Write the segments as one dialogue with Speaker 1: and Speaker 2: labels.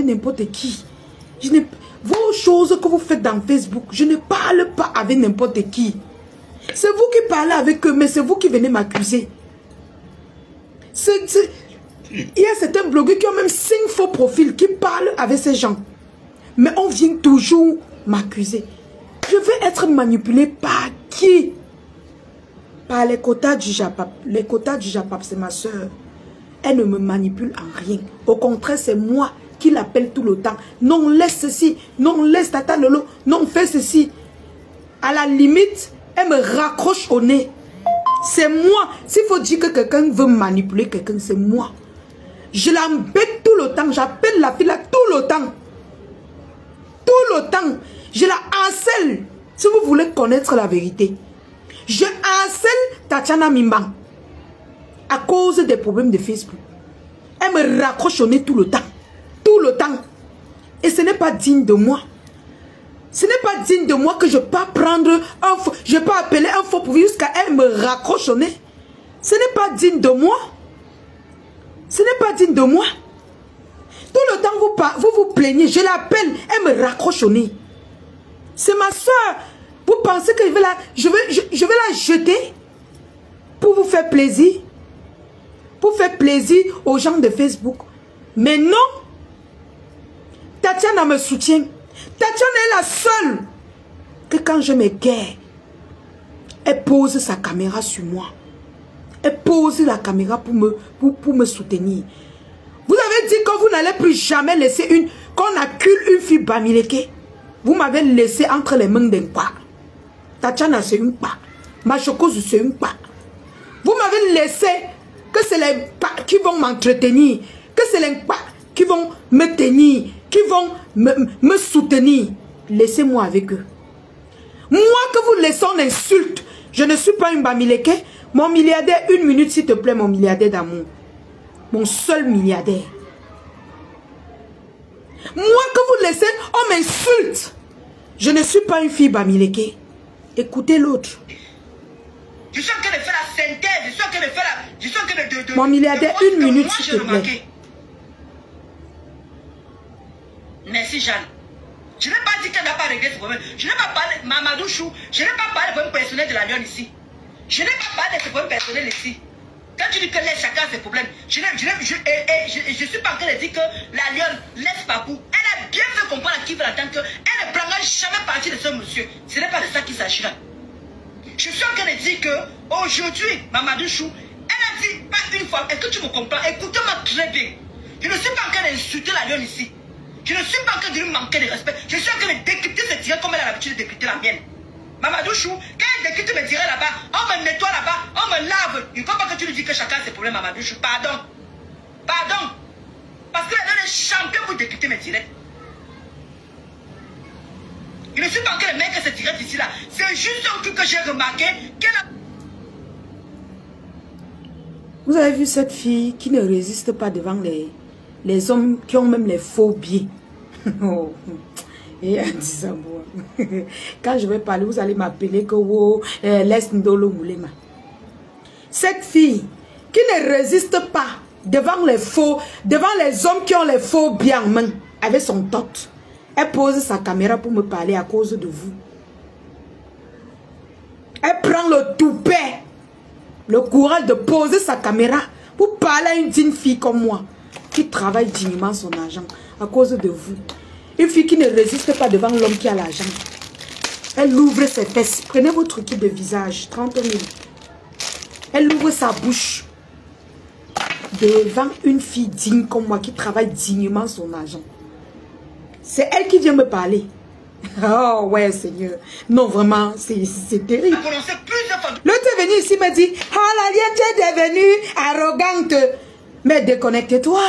Speaker 1: n'importe qui. Vos choses que vous faites dans Facebook, je ne parle pas avec n'importe qui. C'est vous qui parlez avec eux, mais c'est vous qui venez m'accuser. Il y a certains blogueurs qui ont même 5 faux profils qui parlent avec ces gens. Mais on vient toujours m'accuser. Je vais être manipulé par qui? Par les quotas du Japap. Les quotas du Japap, c'est ma soeur. Elle ne me manipule en rien. Au contraire, c'est moi qui l'appelle tout le temps. Non, laisse ceci. Non, laisse Tata Lolo. Non, fais ceci. À la limite, elle me raccroche au nez. C'est moi. S'il faut dire que quelqu'un veut manipuler quelqu'un, c'est moi. Je l'embête tout le temps. J'appelle la fille là tout le temps. Tout le temps. Je la harcèle. Si vous voulez connaître la vérité. Je harcèle Tatiana Mimban. À cause des problèmes de Facebook. Elle me raccroche au nez tout le temps. Tout le temps. Et ce n'est pas digne de moi. Ce n'est pas digne de moi que je ne peux pas prendre un faux. Je ne peux pas appeler un faux profil jusqu'à elle me raccroche au nez. Ce n'est pas digne de moi. Ce n'est pas digne de moi. Tout le temps vous vous plaignez. Je l'appelle. Elle me raccroche au nez. C'est ma soeur. Vous pensez que je vais la jeter pour vous faire plaisir? Pour faire plaisir aux gens de Facebook. Mais non. Tatiana me soutient. Tatiana est la seule que quand je me guerre, elle pose sa caméra sur moi. Elle pose la caméra pour me soutenir. Vous avez dit que vous n'allez plus jamais laisser qu'on accule une fille Bamileke. Vous m'avez laissé entre les mains d'un pas. Tatiana c'est une pas. Machokose c'est une pas. Vous m'avez laissé que c'est les pas qui vont m'entretenir. Que c'est les pas qui vont me tenir. Qui vont me soutenir. Laissez-moi avec eux. Moi que vous laissez en insulte. Je ne suis pas une Bamileke. Mon milliardaire, 1 minute s'il te plaît, mon milliardaire d'amour. Mon seul milliardaire. Moi que vous laissez, on m'insulte. Je ne suis pas une fille Bamileke. Écoutez l'autre.
Speaker 2: Je suis en train de faire la synthèse. Je suis en train de faire la... Je suis en train de
Speaker 1: mon milliardaire, 1 minute s'il te plaît.
Speaker 2: Merci Jeanne. Je n'ai pas dit qu'elle n'a pas réglé ce problème. Je n'ai pas parlé de Mamadou Chou. Je n'ai pas parlé des problèmes personnels de la Lyon ici. Je n'ai pas parlé de ces problèmes personnels ici. Quand tu dis que laisse chacun ses problèmes, je suis pas en train de dire que la Lyon laisse Papou. Elle a bien fait comprendre à qui veut l'entendre qu'elle ne prendra jamais partie de ce monsieur. Ce n'est pas de ça qu'il s'agira. Je suis en train de dire que aujourd'hui, Mamadou Chou, elle a dit pas une fois, est-ce que tu me comprends? Écoutez-moi très bien. Je ne suis pas en train d'insulter la Lyon ici. Je ne suis pas en train de lui manquer de respect. Je suis en train de décrypter cette tirée comme elle a l'habitude de décrypter la mienne. Mamadou Chou, quand elle décrypte mes tirées là-bas, on me nettoie là-bas, on me lave. Il ne faut pas que tu lui dises que chacun a ses problèmes, Mamadou Chou. Pardon. Pardon. Parce que elle est champion pour décrypter mes tirées. Je ne suis pas en train de mettre cette tirette ici là. C'est juste un truc que j'ai remarqué qu'elle a...
Speaker 1: Vous avez vu cette fille qui ne résiste pas devant les hommes qui ont même les phobies. Oh. Et elle dit ça, moi. Quand je vais parler, vous allez m'appeler que oh, laisse Ndolo Moulema. Cette fille qui ne résiste pas devant les faux, devant les hommes qui ont les phobies en main, avec son tot. Elle pose sa caméra pour me parler à cause de vous. Elle prend le toupet, le courage de poser sa caméra pour parler à une digne fille comme moi, qui travaille dignement son argent à cause de vous. Une fille qui ne résiste pas devant l'homme qui a l'argent. Elle ouvre ses fesses. Prenez votre kit de visage, 30 000. Elle ouvre sa bouche devant une fille digne comme moi qui travaille dignement son argent. C'est elle qui vient me parler. Oh ouais Seigneur. Non vraiment, c'est terrible. L'autre est venu ici me dit, oh la Lyon, tu es devenue arrogante. Mais déconnecte-toi.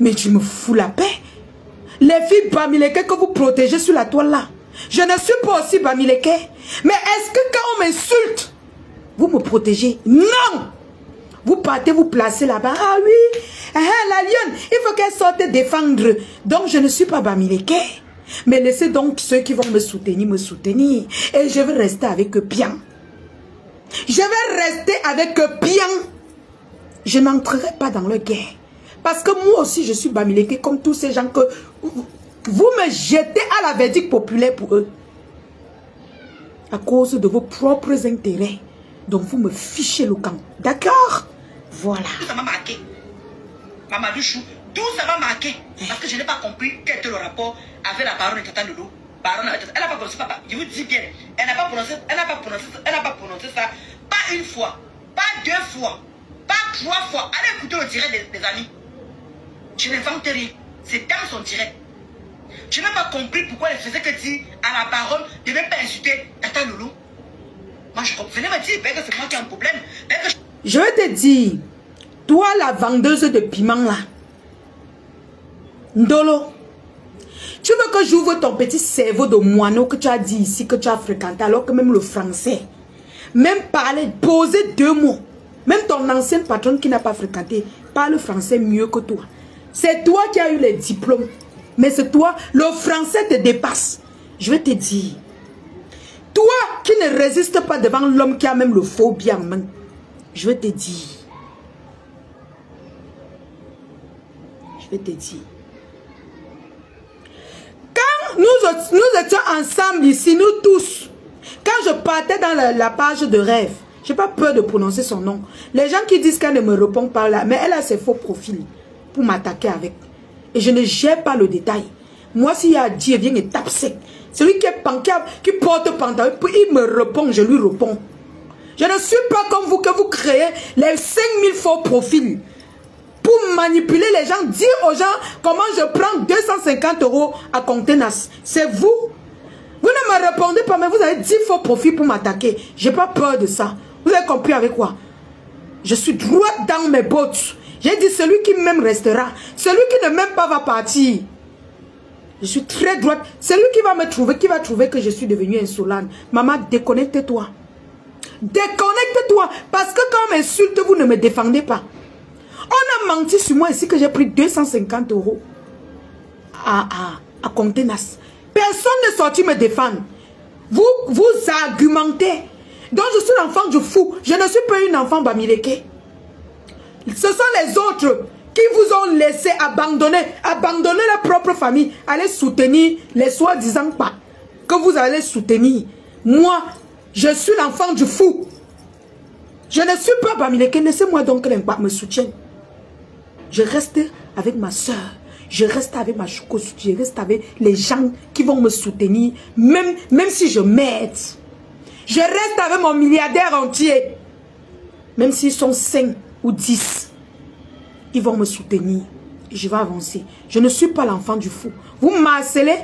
Speaker 1: Mais tu me fous la paix. Les filles Bamileke que vous protégez sur la toile là. Je ne suis pas aussi Bamileke. Mais est-ce que quand on m'insulte, vous me protégez? Non. Vous partez vous placer là-bas. Ah oui, la Lyon, il faut qu'elle sorte défendre. Donc je ne suis pas Bamileke. Mais laissez donc ceux qui vont me soutenir. Et je vais rester avec eux bien. Je vais rester avec eux bien. Je n'entrerai pas dans leur guerre. Parce que moi aussi, je suis Bamileke comme tous ces gens que vous me jetez à la verdict populaire pour eux. À cause de vos propres intérêts. Donc vous me fichez le camp. D'accord? Voilà.
Speaker 2: Tout ça m'a marqué. Mamadou Chou, tout ça m'a marqué. Parce que je n'ai pas compris quel était le rapport avec la baronne de Tata Lolo. Elle n'a pas prononcé papa. Je vous dis bien. Elle n'a pas prononcé ça. Pas une fois. Pas deux fois. Pas trois fois. Allez écouter le direct des amis. Je n'invente rien. C'est dans son direct. Je n'ai pas compris pourquoi elle faisait que dire à la baronne de ne même pas insulter Tata Lolo. Moi je comprends. Venez me dire que c'est moi qui ai un problème.
Speaker 1: Je vais te dire, toi la vendeuse de piment là, Ndolo, tu veux que j'ouvre ton petit cerveau de moineau que tu as dit ici, que tu as fréquenté, alors que même le français, même parler, poser deux mots, même ton ancienne patronne qui n'a pas fréquenté, parle français mieux que toi. C'est toi qui as eu les diplômes, mais c'est toi, le français te dépasse. Je vais te dire, toi qui ne résistes pas devant l'homme qui a même le faux bien en main, je vais te dire, quand nous étions ensemble ici, nous tous, quand je partais dans la page de rêve, je n'ai pas peur de prononcer son nom. Les gens qui disent qu'elle ne me répond pas là, mais elle a ses faux profils pour m'attaquer avec. Et je ne gère pas le détail. Moi, s'il y a Dieu, viens et tape sec. Celui qui est pancable, qui porte pantalon, il me répond, je lui réponds. Je ne suis pas comme vous que vous créez les 5000 faux profils pour manipuler les gens, dire aux gens comment je prends 250 € à Contenance. C'est vous. Vous ne me répondez pas, mais vous avez 10 faux profils pour m'attaquer. Je n'ai pas peur de ça. Vous avez compris avec quoi? Je suis droite dans mes bottes. J'ai dit celui qui m'aime restera. Celui qui ne m'aime pas va partir. Je suis très droite. Celui qui va me trouver, qui va trouver que je suis devenue insolente. Maman, déconnecte-toi. Déconnecte-toi. Parce que quand on m'insulte, vous ne me défendez pas. On a menti sur moi ici que j'ai pris 250 € à Contenance. Personne n'est sorti me défendre. Vous argumentez. Donc je suis l'enfant du fou. Je ne suis pas une enfant Bamileke. Ce sont les autres qui vous ont laissé abandonner leur propre famille. Allez soutenir les soi-disant pas que vous allez soutenir. Moi, je suis l'enfant du fou. Je ne suis pas Bamileke. Laissez-moi donc que l'impact me soutienne. Je reste avec ma soeur. Je reste avec ma choucousse. Je reste avec les gens qui vont me soutenir. Même si je m'aide. Je reste avec mon milliardaire entier. Même s'ils sont 5 ou 10. Ils vont me soutenir. Et je vais avancer. Je ne suis pas l'enfant du fou. Vous m'harcelez.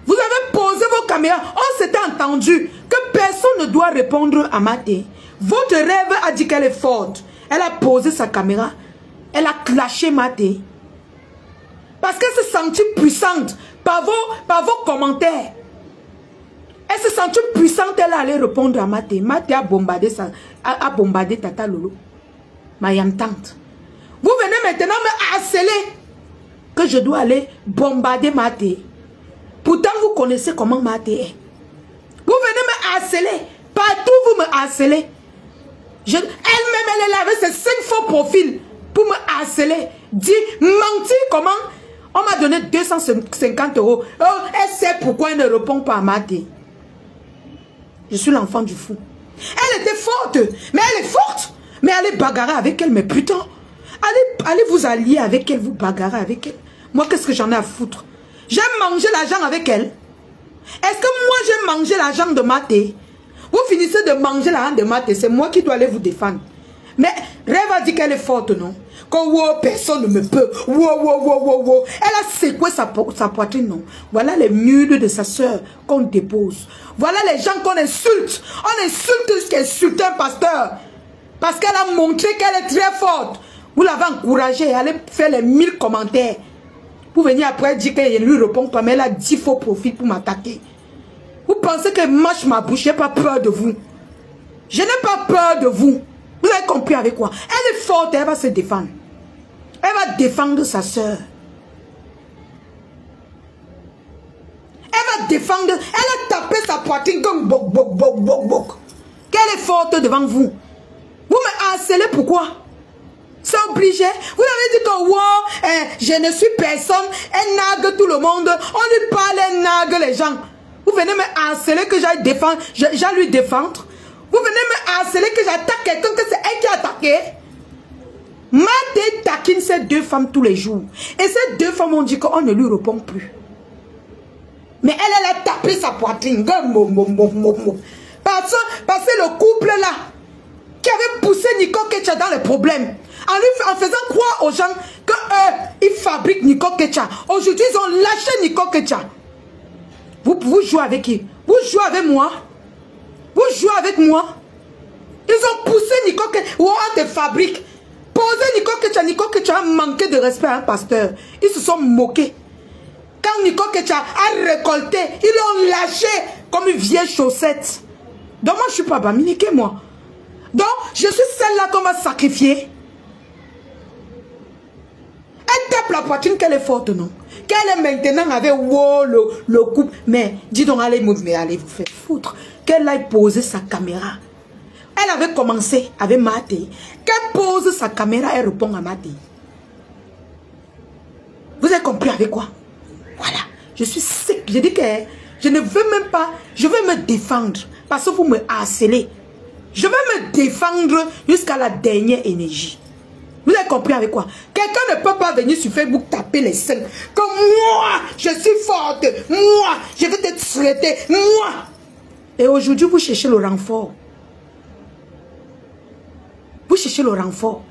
Speaker 1: Vous avez posé vos caméras. On s'était entendu que personne ne doit répondre à Maté. Votre rêve a dit qu'elle est forte. Elle a posé sa caméra. Elle a clashé Maté. Parce qu'elle se sentit puissante par vos commentaires. Elle se sentit puissante, elle allait répondre à Maté. Maté a bombardé Tata Lolo. Ma tante. Vous venez maintenant me harceler que je dois aller bombarder Maté. Pourtant, vous connaissez comment Maté est. Vous venez me harceler. Partout, vous me harcelez. Elle-même, elle avait ses 5 faux profils pour me harceler. Dit, mentir comment? On m'a donné 250 €. Oh, elle sait pourquoi elle ne répond pas à Maté. Je suis l'enfant du fou. Elle était forte. Mais elle est forte. Mais allez bagarrer avec elle. Mais putain. Allez vous allier avec elle. Vous bagarrer avec elle. Moi, qu'est-ce que j'en ai à foutre? J'ai mangé l'argent avec elle. Est-ce que moi, j'ai mangé l'argent de Maté? Vous finissez de manger l'argent de Maté. C'est moi qui dois aller vous défendre. Mais Rêve a dit qu'elle est forte, non? Que wow, personne ne me peut. Wow. Elle a secoué sa poitrine, non? Voilà les mules de sa soeur qu'on dépose. Voilà les gens qu'on insulte. On insulte jusqu'à insulter un pasteur. Parce qu'elle a montré qu'elle est très forte. Vous l'avez encouragée. Elle allait faire les 1000 commentaires. Pour venir après dire qu'elle ne lui répond pas. Mais elle a 10 faux profils pour m'attaquer. Vous pensez qu'elle mâche ma bouche? Je n'ai pas peur de vous. Je n'ai pas peur de vous. Vous avez compris avec quoi? Elle est forte, elle va se défendre. Elle va défendre sa soeur. Elle va défendre. Elle a tapé sa poitrine comme boc. Qu'elle est forte devant vous. Vous me harcelez pourquoi? C'est obligé. Vous avez dit que wow, je ne suis personne. Elle nague tout le monde. On lui parle, elle nague les gens. Vous venez me harceler que j'aille défendre. J'aille lui défendre. Vous venez me harceler que j'attaque quelqu'un que c'est elle qui a attaqué. Maté taquine ces deux femmes tous les jours. Et ces deux femmes ont dit qu'on ne lui répond plus. Mais elle a tapé sa poitrine. Parce que le couple là, qui avait poussé Nico Kecha dans les problèmes, en faisant croire aux gens qu'ils fabriquent Nico Kecha. Aujourd'hui, ils ont lâché Nico Kecha. Vous jouez avec qui? Vous jouez avec moi? Vous jouez avec moi? Ils ont poussé Nico Kecha. On te fabrique. Posez Nico Kecha a manqué de respect à un pasteur. Ils se sont moqués. Quand Nico Kecha a récolté, ils l'ont lâché comme une vieille chaussette. Donc moi, je ne suis pas Bamileke, moi. Donc, je suis celle-là qu'on va sacrifier. Elle tape la poitrine qu'elle est forte, non? Qu'elle est maintenant avec wow, le couple. Mais, dis donc, allez vous faire foutre. Qu'elle aille poser sa caméra. Elle avait commencé avec Maté. Qu'elle pose sa caméra, elle répond à Maté. Vous avez compris avec quoi? Voilà. Je suis sec. Je dis que je ne veux même pas. Je veux me défendre. Parce que vous me harcelez. Je vais me défendre jusqu'à la dernière énergie. Vous avez compris avec quoi? Quelqu'un ne peut pas venir sur Facebook taper les scènes. Comme moi, je suis forte. Moi, je vais te traiter. Moi. Et aujourd'hui, vous cherchez le renfort. Vous cherchez le renfort.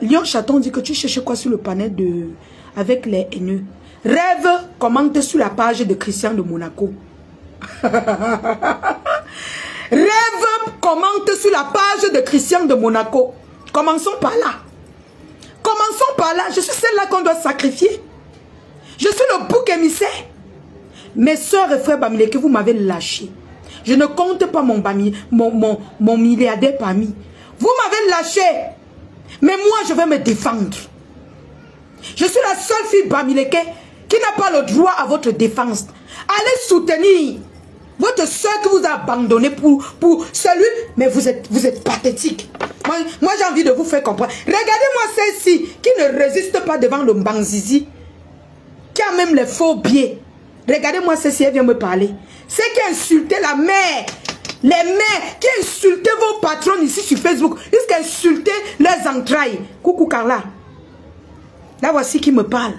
Speaker 1: Lyon Chaton dit que tu cherches quoi sur le panel de... avec les haineux. Rêve, commente sur la page de Christian de Monaco. Rêve, commente sur la page de Christian de Monaco. Commençons par là. Commençons par là. Je suis celle-là qu'on doit sacrifier. Je suis le bouc émissaire. Mes soeurs et frères Bamileke, vous m'avez lâché. Je ne compte pas mon milliardaire parmi. Vous m'avez lâché. Mais moi, je vais me défendre. Je suis la seule fille Bamileke qui n'a pas le droit à votre défense. Allez soutenir votre soeur qui vous a abandonné pour celui. Mais vous êtes pathétique. Moi j'ai envie de vous faire comprendre. Regardez-moi celle-ci qui ne résiste pas devant le Mbanzizi. Qui a même les faux biais. Regardez-moi celle-ci, elle vient me parler. C'est qui a insulté la mère. Les mères qui insultaient vos patrons ici sur Facebook. Jusqu'à insulter leurs entrailles. Coucou Carla. Là voici qui me parle.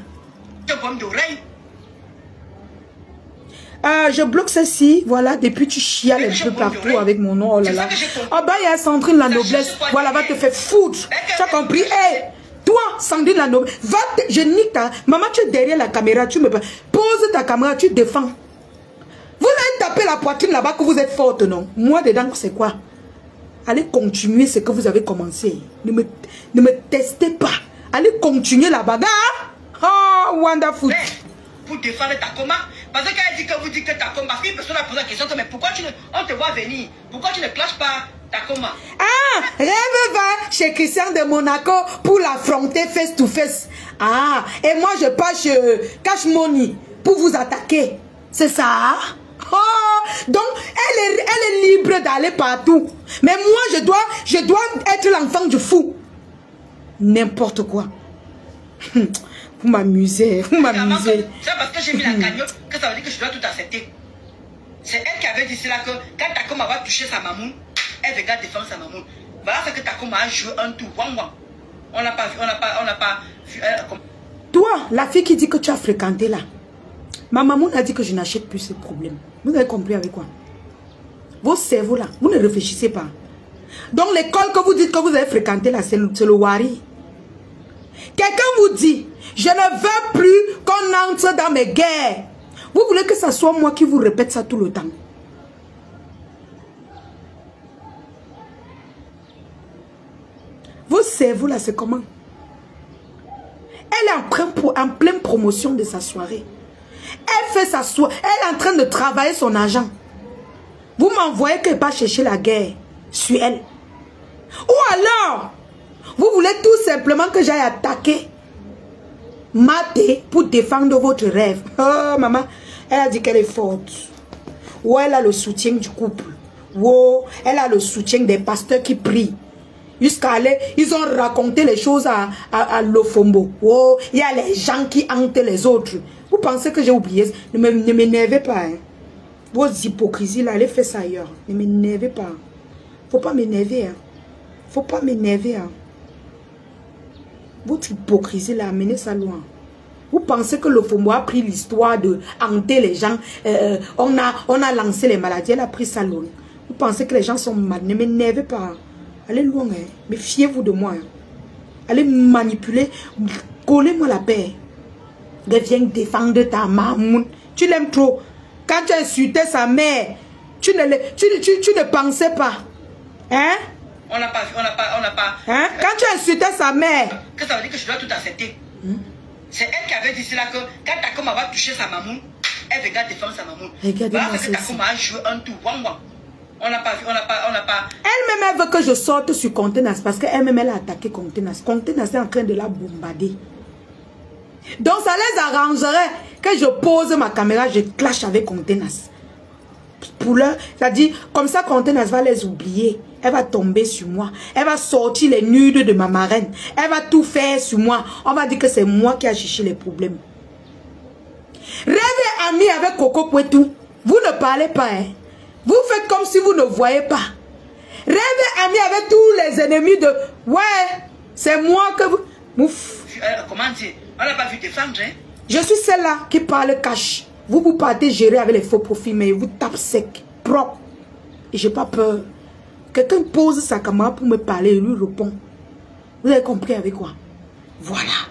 Speaker 1: Je bloque celle-ci. Voilà, depuis tu chiales un peu partout avec mon nom. Oh là là. Oh bah il y a Sandrine la noblesse. Voilà, va te faire foutre. Tu as compris? Hey, toi, Sandrine la noblesse. Va te... Je nique ta... Maman, tu es derrière la caméra. Tu me... Pose ta caméra, tu défends. Vous allez taper la poitrine là-bas que vous êtes forte, non? Moi, dedans, c'est quoi? Allez continuer ce que vous avez commencé. Ne me testez pas. Allez continuer la bagarre. Oh, wonderful.
Speaker 2: Pour défendre Takoma. Parce qu'elle dit que vous dites que Takoma. Parce qu'une personne a posé la question mais pourquoi on te voit venir? Pourquoi tu ne clashes pas Takoma?
Speaker 1: Ah, Rêve va chez Christian de Monaco pour l'affronter face to face. Ah, et moi je pars chez Cash Money pour vous attaquer. C'est ça? Oh, donc elle est libre d'aller partout. Mais moi je dois être l'enfant du fou. N'importe quoi. Vous m'amusez, vous m'amusez.
Speaker 2: C'est parce que j'ai mis la cagnotte que ça veut dire que je dois tout accepter. C'est elle qui avait dit cela que quand Takoma va toucher sa mamoun, elle va défendre sa mamoun. Voilà ce que Takoma a joué un tour. On n'a pas vu, on n'a pas vu.
Speaker 1: Toi, la fille qui dit que tu as fréquenté là, ma maman a dit que je n'achète plus ce problème. Vous avez compris avec quoi? Vos cerveaux là, vous ne réfléchissez pas. Donc l'école que vous dites que vous avez fréquenté là, c'est le Wari. Quelqu'un vous dit, je ne veux plus qu'on entre dans mes guerres. Vous voulez que ce soit moi qui vous répète ça tout le temps? Vos cerveaux là, c'est comment? Elle est en pleine promotion de sa soirée. Elle fait sa soirée. Elle est en train de travailler son argent. Vous m'envoyez qu'elle va chercher la guerre sur elle. Ou alors, vous voulez tout simplement que j'aille attaquer Maté pour défendre votre rêve. Oh, maman, elle a dit qu'elle est forte. Ou elle a le soutien du couple. Ou elle a le soutien des pasteurs qui prient. Jusqu'à aller, ils ont raconté les choses à Lofombo. Oh, il y a les gens qui hantent les autres. Vous pensez que j'ai oublié? Ne m'énervez pas. Hein. Vos hypocrisies là, allez faire ça ailleurs. Ne m'énervez pas. Faut pas m'énerver. Hein. Faut pas m'énerver. Hein. Votre hypocrisie là, amenez ça loin. Vous pensez que Lofombo a pris l'histoire de hanter les gens? On a lancé les maladies, elle a pris ça loin. Vous pensez que les gens sont mal? Ne m'énervez pas. Allez loin, hein. Mais fiez-vous de moi. Hein. Allez manipuler. Collez-moi la paix. Viens défendre ta maman. Tu l'aimes trop. Quand tu as insulté sa mère, tu ne pensais pas. Hein?
Speaker 2: On n'a pas vu, on n'a pas.
Speaker 1: Hein? Quand tu as insulté sa mère.
Speaker 2: Que ça veut dire que je dois tout accepter. C'est elle qui avait dit cela que quand Takoma va toucher sa maman, elle va défendre sa maman. Regardez-moi que Takoma a joué un tour. On n'a pas vu, on n'a pas.
Speaker 1: Elle-même, elle veut que je sorte sur Contenas parce qu'elle-même, elle a attaqué Contenas. Contenas est en train de la bombarder. Donc, ça les arrangerait que je pose ma caméra, je clash avec Contenas. Pour leur, c'est-à-dire, comme ça, Contenas va les oublier. Elle va tomber sur moi. Elle va sortir les nudes de ma marraine. Elle va tout faire sur moi. On va dire que c'est moi qui a cherché les problèmes. Rêve ami avec Coco Pouetou. Vous ne parlez pas, hein. Vous faites comme si vous ne voyez pas. Rêve ami avec tous les ennemis de... Ouais, c'est moi que vous... Mouf.
Speaker 2: Comment dire? On n'a pas vu défendre, hein?
Speaker 1: Je suis celle-là qui parle cash. Vous partez gérer avec les faux profils, mais vous tapez sec, propre. Et j'ai pas peur. Quelqu'un pose sa caméra pour me parler et lui répond. Vous avez compris avec quoi? Voilà.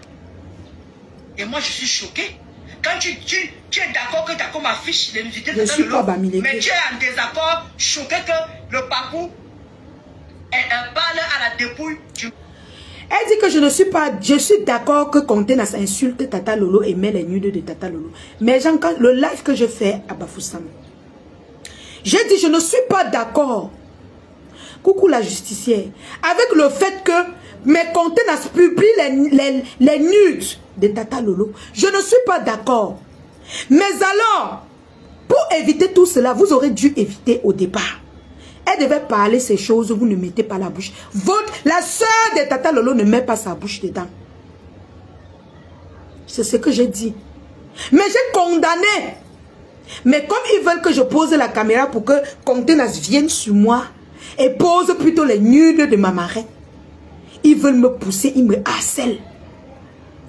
Speaker 2: Et moi, je suis choquée. Quand tu es d'accord que Takoma affiche les nudité de
Speaker 1: je suis pas Bamileke.
Speaker 2: Mais tu es en désaccord, choqué que le parcours parle à la dépouille du...
Speaker 1: Elle dit que je ne suis pas... Je suis d'accord que Contenas insulte Tata Lolo et met les nudes de Tata Lolo. Mais quand le live que je fais à Bafoussam, j'ai dit je ne suis pas d'accord. Coucou la justicière. Avec le fait que mes Contenas publient les nudes de Tata Lolo. Je ne suis pas d'accord. Mais alors, pour éviter tout cela, vous aurez dû éviter au départ. Elle devait parler ces choses, vous ne mettez pas la bouche. La soeur de Tata Lolo ne met pas sa bouche dedans. C'est ce que j'ai dit. Mais j'ai condamné. Mais comme ils veulent que je pose la caméra pour que Contenas vienne sur moi et pose plutôt les nudes de ma marraine, ils veulent me pousser, ils me harcèlent.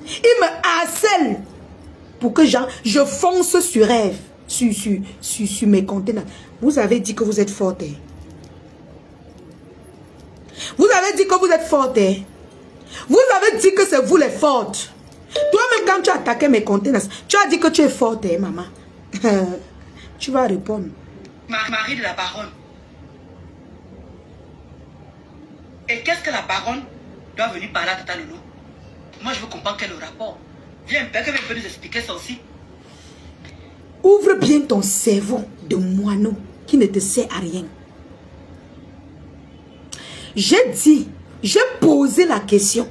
Speaker 1: Ils me harcèlent pour que je fonce sur rêve, sur mes Contenas. Vous avez dit que vous êtes forte. Hein? Vous avez dit que vous êtes forte. Hein? Vous avez dit que c'est vous les fortes. Toi-même, quand tu as attaqué mes Contenas, tu as dit que tu es forte, hein, maman. Tu vas répondre.
Speaker 2: Marie de la baronne. Et qu'est-ce que la baronne doit venir parler à Tata Lolo? Moi, je veux comprendre quel est le rapport. Viens, quelqu'un peut nous expliquer ça aussi.
Speaker 1: Ouvre bien ton cerveau de moineau qui ne te sert à rien. J'ai dit, j'ai posé la question.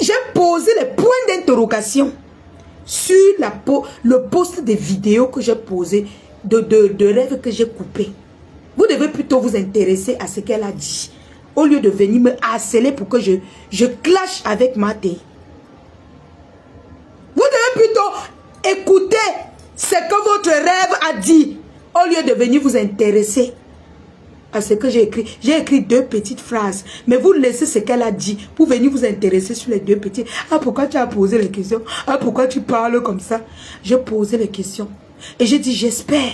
Speaker 1: J'ai posé les points d'interrogation sur le post de vidéos que j'ai posé, de rêves que j'ai coupé. Vous devez plutôt vous intéresser à ce qu'elle a dit, au lieu de venir me harceler pour que je clash avec Maté. Vous devez plutôt écouter ce que votre rêve a dit, au lieu de venir vous intéresser à ce que j'ai écrit. J'ai écrit 2 petites phrases, mais vous laissez ce qu'elle a dit pour venir vous intéresser sur les 2 petites. Ah, pourquoi tu as posé les questions? Ah, pourquoi tu parles comme ça? J'ai posé les questions et j'ai dit j'espère.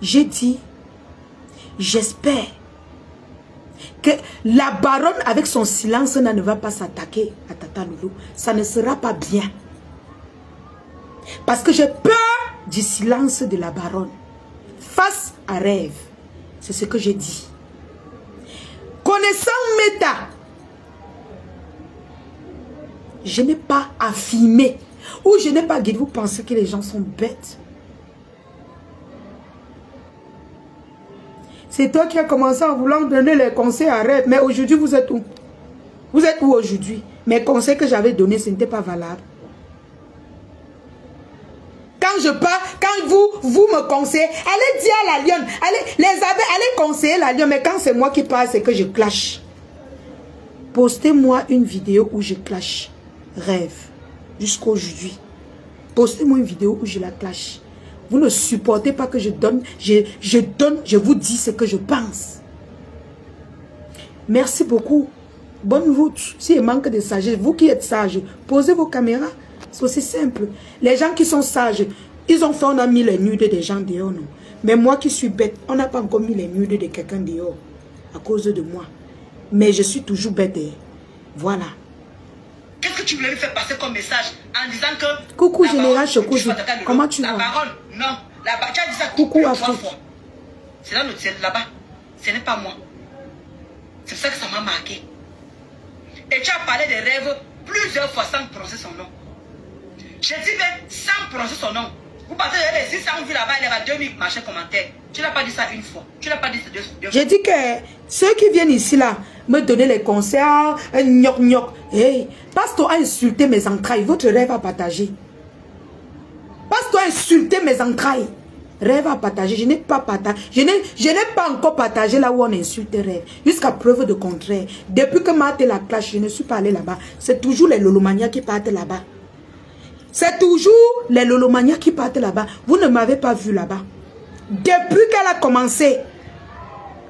Speaker 1: J'ai dit j'espère que la baronne avec son silence ne va pas s'attaquer à Tata Lolo. Ça ne sera pas bien. Parce que j'ai peur du silence de la baronne face à rêve. C'est ce que j'ai dit. Connaissant Meta, je n'ai pas affirmé ou je n'ai pas guidé. Vous pensez que les gens sont bêtes? C'est toi qui as commencé à vouloir donner les conseils à rêve. Mais aujourd'hui, vous êtes où? Vous êtes où aujourd'hui? Mes conseils que j'avais donnés, ce n'était pas valable. Quand je pars, quand vous me conseillez, allez dire à la lionne, allez conseiller la lionne, mais quand c'est moi qui parle, c'est que je clash. Postez-moi une vidéo où je clash. Rêve. Jusqu'aujourd'hui. Postez-moi une vidéo où je la clash. Vous ne supportez pas que je donne. Je vous dis ce que je pense. Merci beaucoup. Bonne route. S'il manque de sagesse, vous qui êtes sages, posez vos caméras. C'est aussi simple. Les gens qui sont sages, ils ont fait, on a mis les nudes des gens dehors, non. Mais moi qui suis bête, on n'a pas encore mis les nudes de quelqu'un dehors. À cause de moi. Mais je suis toujours bête. Voilà.
Speaker 2: Qu'est-ce que tu voulais lui faire passer comme message en disant que...
Speaker 1: Coucou Général Chokozi. Comment tu vas?
Speaker 2: La parole, non. Tu as dit ça
Speaker 1: coucou
Speaker 2: 3
Speaker 1: Afrique.
Speaker 2: fois. C'est là-bas. Ce n'est pas moi. C'est ça que ça m'a marqué. Et tu as parlé des rêves plusieurs fois sans prononcer son nom. J'ai dit même sans prononcer son nom. Vous partez de les 600 vues là-bas, il y a 2000 machins commentaires. Tu n'as pas dit ça une fois. Tu n'as pas dit ça deux fois.
Speaker 1: J'ai dit que ceux qui viennent ici là, me donner les conseils, gnoc. Hey, Pasteur a insulté mes entrailles. Votre rêve à partager. Pasteur a insulté mes entrailles. Rêve à partager. Je n'ai pas partagé. Je n'ai pas encore partagé là où on insulte rêve. Jusqu'à preuve de contraire. Depuis que Marthe la clash, je ne suis pas allé là-bas. C'est toujours les lolomanias qui partent là-bas. C'est toujours les lolomanias qui partent là-bas. Vous ne m'avez pas vu là-bas. Depuis qu'elle a commencé.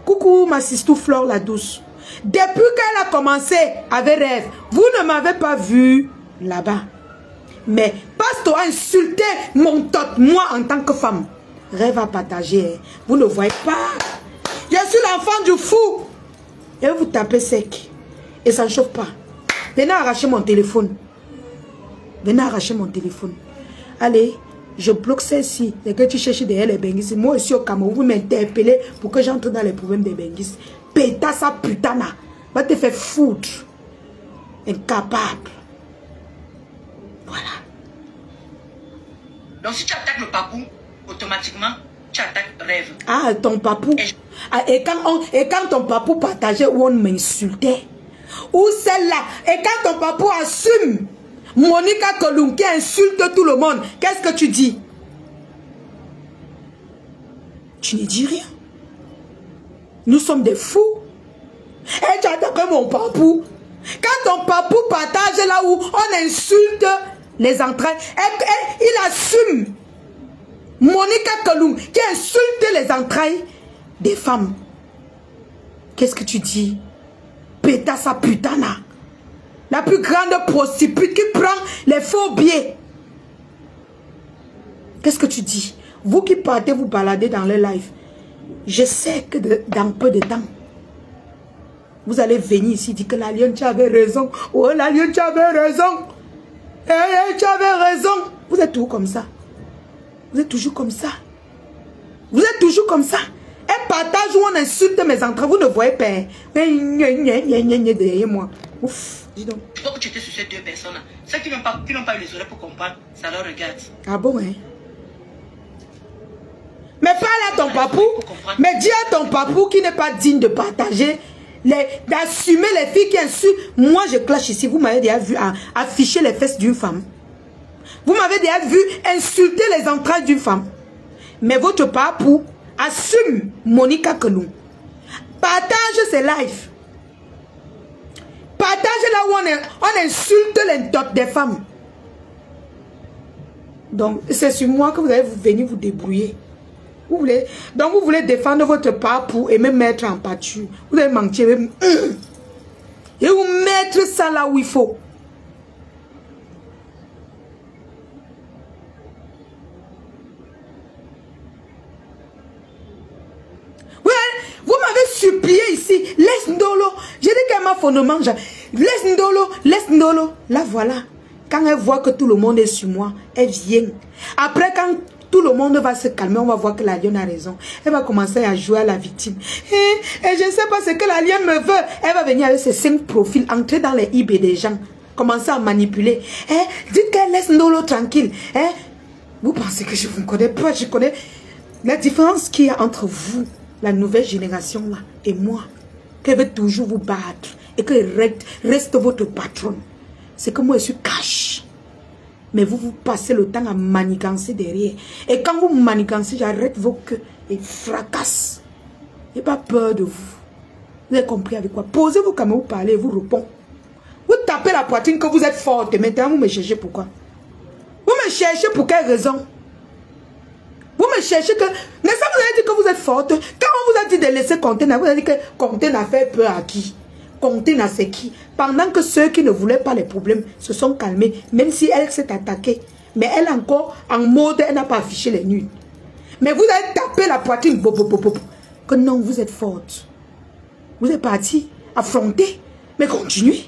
Speaker 1: Coucou ma sister Flore la douce. Depuis qu'elle a commencé avec rêve, vous ne m'avez pas vu là-bas. Mais Pasteur a insulté mon tot, moi en tant que femme. Rêve à partager. Vous ne voyez pas. Je suis l'enfant du fou. Et vous tapez sec. Et ça ne chauffe pas. Venez arracher mon téléphone. Venez arracher mon téléphone. Allez, je bloque celle-ci. Et que tu cherches derrière les benguis. Moi aussi au Cameroun, vous m'interpellez pour que j'entre dans les problèmes des benguis. Péta sa putana. Va te faire foutre. Incapable. Voilà.
Speaker 2: Donc si tu attaques le papou, automatiquement, tu attaques rêve.
Speaker 1: Ah, ton papou. Et quand ton papou partageait où on m'insultait. Ou celle-là. Et quand ton papou assume. Monica Kolum qui insulte tout le monde. Qu'est-ce que tu dis? Tu ne dis rien. Nous sommes des fous. Et tu attaques mon papou. Quand ton papou partage là où on insulte les entrailles, il assume. Monica Kolum qui insulte les entrailles des femmes. Qu'est-ce que tu dis? Péta sa putana. La plus grande prostituée qui prend les faux billets. Qu'est-ce que tu dis? Vous qui partez vous balader dans les lives, je sais que dans peu de temps, vous allez venir ici dire que la lionne, tu avais raison. Oh, la lionne, tu avais raison. Eh, tu avais raison. Vous êtes toujours comme ça. Vous êtes toujours comme ça. Vous êtes toujours comme ça. Un partage où on insulte mes entrées, vous ne voyez pas. Derrière moi. Ouf. Dis donc.
Speaker 2: Je crois que tu étais sur ces deux personnes-là. Ceux qui n'ont pas eu les oreilles pour comprendre, ça leur regarde.
Speaker 1: Ah bon, hein? Mais parle à ton papou. Mais dis à ton papou qui n'est pas digne de partager, d'assumer les filles qui insultent. Moi, je clash ici. Vous m'avez déjà vu afficher les fesses d'une femme. Vous m'avez déjà vu insulter les entrailles d'une femme. Mais votre papou assume Monica Kolum. Partage ses lives. Partage là où on insulte les dots des femmes. Donc, c'est sur moi que vous allez venir vous débrouiller. Donc, vous voulez défendre votre papou et me mettre en pâture. Vous allez mentir. Et vous mettre ça là où il faut. Vous m'avez supplié ici. Laisse Ndolo. J'ai dit qu'elle m'a fait ne mange. Laisse Ndolo. Laisse Ndolo. Là, voilà. Quand elle voit que tout le monde est sur moi, elle vient. Après, quand tout le monde va se calmer, on va voir que la lionne a raison. Elle va commencer à jouer à la victime. Et je ne sais pas ce que la lionne me veut. Elle va venir avec ses 5 profils, entrer dans les eBay des gens, commencer à manipuler. Dites qu'elle laisse Ndolo tranquille. Vous pensez que je ne vous connais pas? Je connais la différence qu'il y a entre vous, la nouvelle génération là, et moi, qu'elle veut toujours vous battre et que reste votre patron. C'est que moi je suis cash. Mais vous passez le temps à manigancer derrière. Et quand vous manigancez, j'arrête vos queues et fracasse. N'ayez pas peur de vous. Vous avez compris avec quoi? Posez-vous quand vous parlez et vous répondez. Vous tapez la poitrine que vous êtes forte. Maintenant, vous me cherchez pourquoi? Vous me cherchez pour quelle raison? Vous me cherchez que... N'est-ce pas vous avez dit que vous êtes forte? Quand on vous a dit de laisser Container, vous avez dit que Container a fait peur à qui? Container c'est qui? Pendant que ceux qui ne voulaient pas les problèmes se sont calmés, même si elle s'est attaquée. Mais elle encore en mode, elle n'a pas affiché les nudes. Mais vous avez tapé la poitrine, que non, vous êtes forte. Vous êtes parti affronter, mais continuez.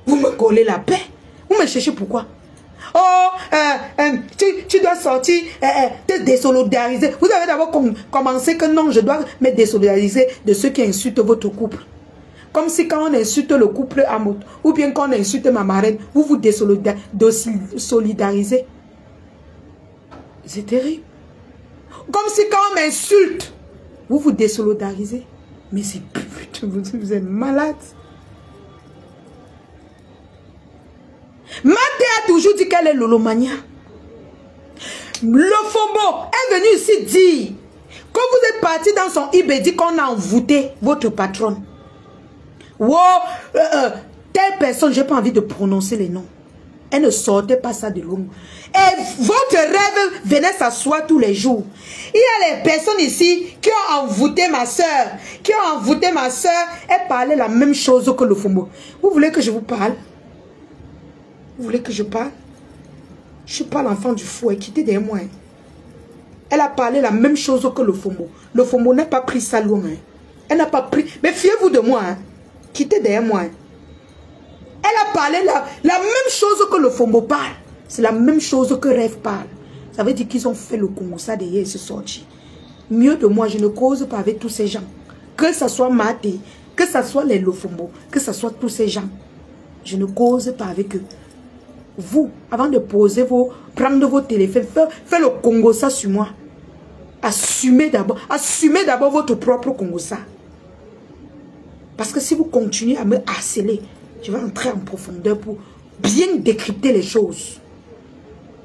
Speaker 1: Vous me collez la paix. Vous me cherchez pourquoi? Oh, tu dois sortir, te désolidariser. Vous avez d'abord commencé que non, je dois me désolidariser de ceux qui insultent votre couple. Comme si quand on insulte le couple à mot, ou bien quand on insulte ma marraine, vous vous désolidarisez. C'est terrible. Comme si quand on m'insulte, vous vous désolidarisez. Mais c'est putain, vous êtes malade. Maté a toujours dit qu'elle est Lolomania. Le Fombo est venu ici dire que vous êtes parti dans son dit qu'on a envoûté votre patronne. Wow, telle personne, j'ai pas envie de prononcer les noms. Elle ne sortait pas ça de l'homme. Et votre rêve venait s'asseoir tous les jours. Il y a les personnes ici qui ont envoûté ma soeur. Qui ont envoûté ma soeur et parlaient la même chose que le Fombo. Vous voulez que je vous parle? Vous voulez que je parle? Je ne suis pas l'enfant du fou. Quittez derrière moi. Elle a parlé la même chose que le Fombo. Le Fombo n'a pas pris ça loin. Elle n'a pas pris... Mais fiez-vous de moi. Quittez derrière moi. Elle a parlé la même chose que le Fombo parle. C'est la même chose que Rêve parle. Ça veut dire qu'ils ont fait le Congo. Ça derrière, ils se sont sortis. Mieux de moi, je ne cause pas avec tous ces gens. Que ce soit Maté, que ce soit les Lofombo, que ce soit tous ces gens. Je ne cause pas avec eux. Vous, avant de poser prendre vos téléphones, faites le Congo ça sur moi. Assumez d'abord votre propre Congo ça. Parce que si vous continuez à me harceler, je vais entrer en profondeur pour bien décrypter les choses.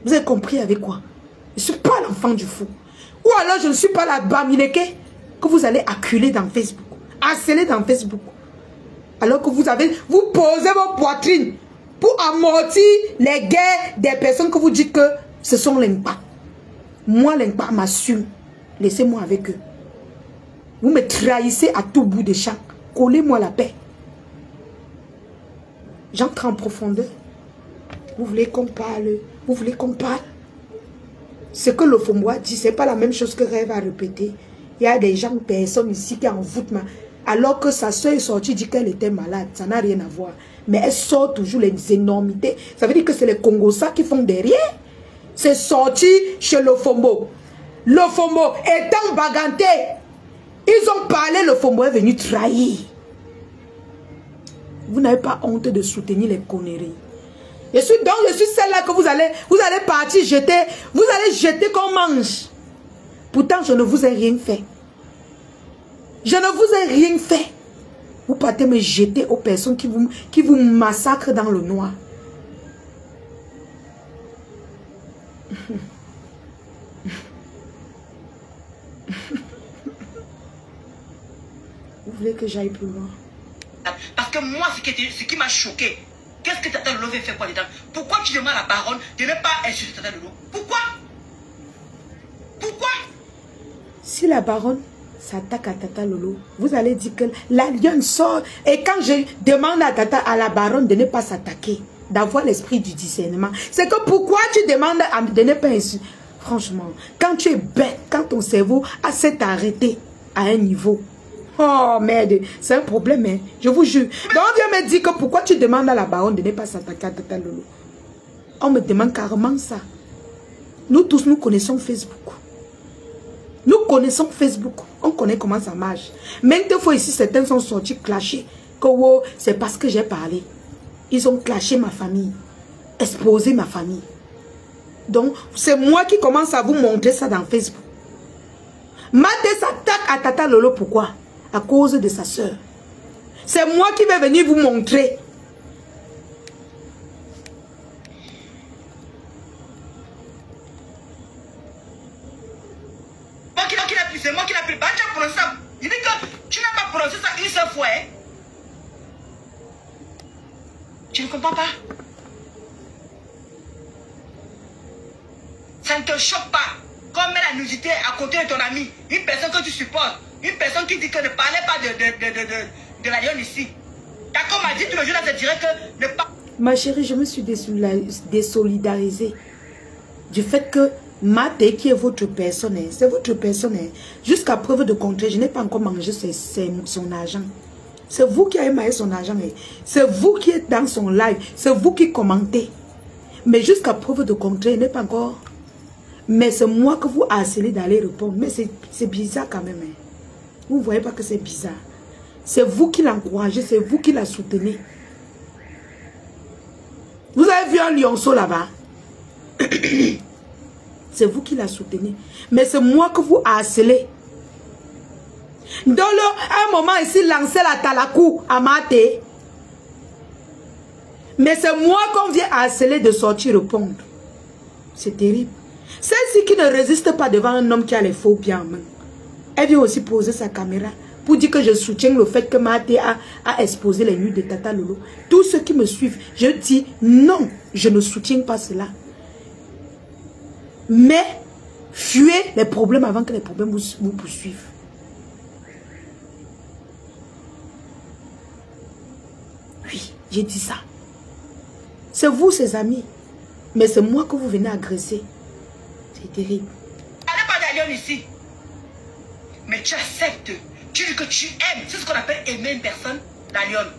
Speaker 1: Vous avez compris avec quoi? Je ne suis pas l'enfant du fou. Ou alors je ne suis pas la Bamileke que vous allez acculer dans Facebook. Harceler dans Facebook. Alors que vous posez vos poitrines pour amortir les guerres des personnes que vous dites que ce sont l'impa. Moi, l'impa m'assume. Laissez-moi avec eux. Vous me trahissez à tout bout de champ. Collez-moi la paix. J'entre en profondeur. Vous voulez qu'on parle? Vous voulez qu'on parle? Ce que le Fombo a dit, ce n'est pas la même chose que Rêve a répété. Il y a des gens, personnes ici qui envoûtent alors que sa soeur est sortie, dit qu'elle était malade. Ça n'a rien à voir. Mais elle sort toujours les énormités. Ça veut dire que c'est les Congossas qui font derrière. C'est sorti chez le Fombo. Le Fombo étant baganté. Ils ont parlé, le Fombo est venu trahir. Vous n'avez pas honte de soutenir les conneries. Je suis celle-là que vous allez partir jeter. Vous allez jeter qu'on mange. Pourtant, je ne vous ai rien fait. Je ne vous ai rien fait. Vous partez me jeter aux personnes qui vous massacrent dans le noir. Vous voulez que j'aille plus loin?
Speaker 2: Parce que moi, ce qui m'a choqué, qu'est-ce que Tata Lolo veut faire quoi dedans? Pourquoi tu demandes à la baronne de ne pas insulter Tata Lolo? Pourquoi? Pourquoi?
Speaker 1: Si la baronne s'attaque à Tata Lolo, vous allez dire que la lionne sort. Et quand je demande à la baronne de ne pas s'attaquer, d'avoir l'esprit du discernement, c'est que pourquoi tu demandes de ne pas insulter? Franchement, quand tu es bête, quand ton cerveau a s'est arrêté à un niveau, oh merde, c'est un problème, hein, je vous jure. Donc on vient me dire que pourquoi tu demandes à la baronne de ne pas s'attaquer à Tata Lolo. On me demande carrément ça. Nous tous, nous connaissons Facebook. Nous connaissons Facebook. On connaît comment ça marche. Maintes fois ici, certains sont sortis clasher. Que oh, c'est parce que j'ai parlé. Ils ont clashé ma famille. Exposé ma famille. Donc, c'est moi qui commence à vous montrer ça dans Facebook. Maté s'attaque à Tata Lolo. Pourquoi? À cause de sa soeur. C'est moi qui vais venir vous montrer.
Speaker 2: Tu ne comprends pas? Ça ne te choque pas. Comme la nudité à côté de ton ami, une personne que tu supportes, une personne qui dit que ne parlez pas de la lionne ici. D'accord, m'a dit tout le jour, là, je dirais que ne pas.
Speaker 1: Ma chérie, je me suis désolidarisée du fait que Maté, qui est votre personne, c'est votre personne. Jusqu'à preuve de contraire, je n'ai pas encore mangé son argent. C'est vous qui avez maillé son argent. C'est vous qui êtes dans son live. C'est vous qui commentez. Mais jusqu'à preuve de contraire, je n'ai pas encore. Mais c'est moi que vous harcelez d'aller répondre. Mais c'est bizarre quand même. Vous ne voyez pas que c'est bizarre. C'est vous qui l'encouragez, c'est vous qui la soutenez. Vous avez vu un lionceau là-bas? C'est vous qui la soutenez. Mais c'est moi que vous harcelez. Dolo, à un moment ici, lancer la talakou à Maté. Mais c'est moi qu'on vient harceler de sortir répondre. C'est terrible. Celle-ci qui ne résiste pas devant un homme qui a les faux pieds en main. Elle vient aussi poser sa caméra pour dire que je soutiens le fait que Maté a exposé les nuits de Tata Lolo. Tous ceux qui me suivent, je dis non, je ne soutiens pas cela. Mais fuyez les problèmes avant que les problèmes vous poursuivent. Oui, j'ai dit ça. C'est vous, ses amis. Mais c'est moi que vous venez agresser. C'est terrible.
Speaker 2: Allez pas de la lionne ici. Mais tu acceptes. Tu dis que tu aimes. C'est ce qu'on appelle aimer une personne, la lionne.